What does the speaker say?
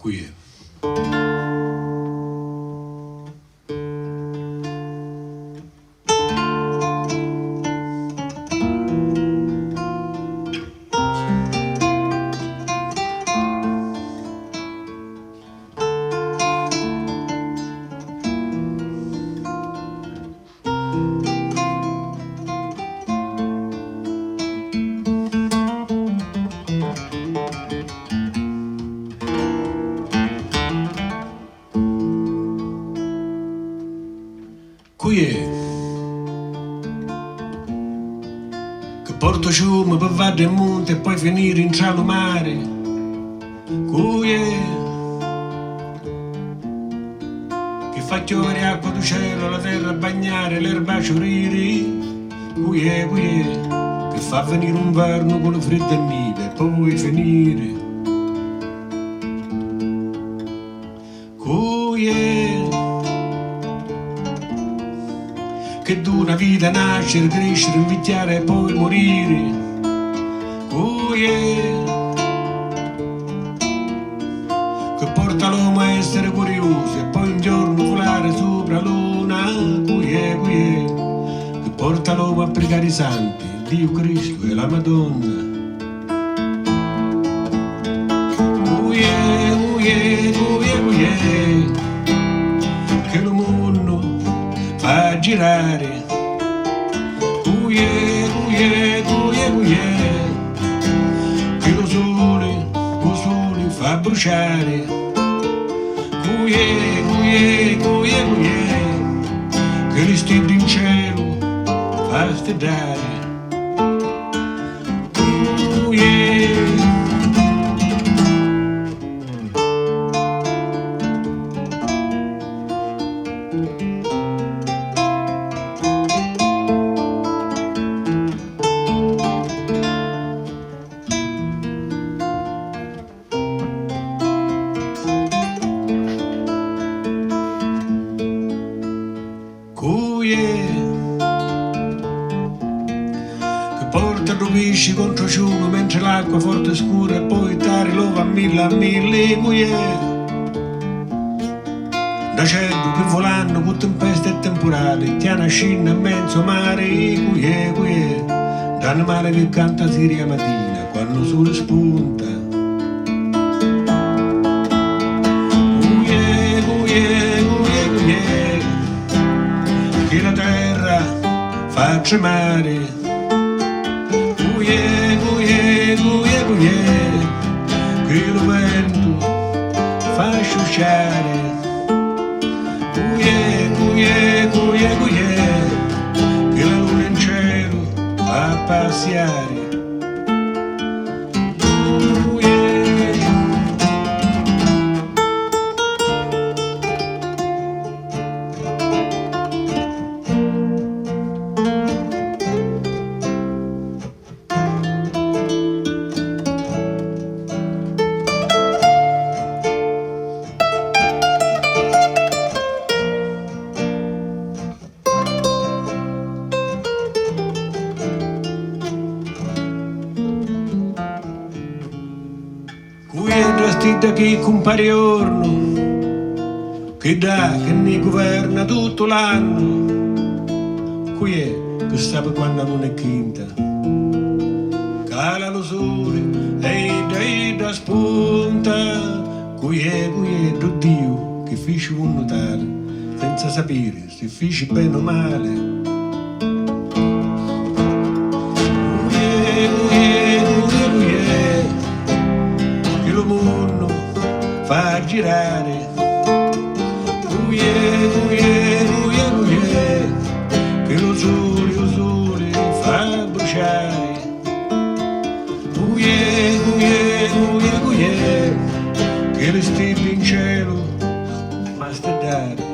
qui è. Qui è che porto ciume per vado in monte e poi finire in tra lo mare. Qui è che fa piovere acqua do cielo, la terra bagnare, l'erba ciorire. Qui è che fa venire un verno con le fredde neve e poi finire. Qui è che d'una vita nascere, crescere, invecchiare e poi morire. Che porta l'uomo a essere curioso e poi un giorno volare sopra la luna. Che porta l'uomo a pregare i santi, Dio Cristo e la Madonna. Che lo mondo fa girare. Che lo sole fa bruciare. Che le stelle in cielo fa stedare. Che porta rovesci contro ciume mentre l'acqua forte e scura e poi tare lo va a mille. Da cielo che volando con tempeste e temporali tiana scinna in mezzo mare. Danno mare che canta siria mattina quando il sole spunta. Che la terra fa tremare. Che lo vento fa sciusciare. Che la luna in cielo fa passiare. Stida che compare orno, che dà, che ne governa tutto l'anno. Qui è che sa per quando non è quinta, cala lo sole e da spunta. Qui è Dio che fece un notare, senza sapere se fece bene o male. Fa girare. Che lo sole fa bruciare. Che le stelle in cielo fa stedare.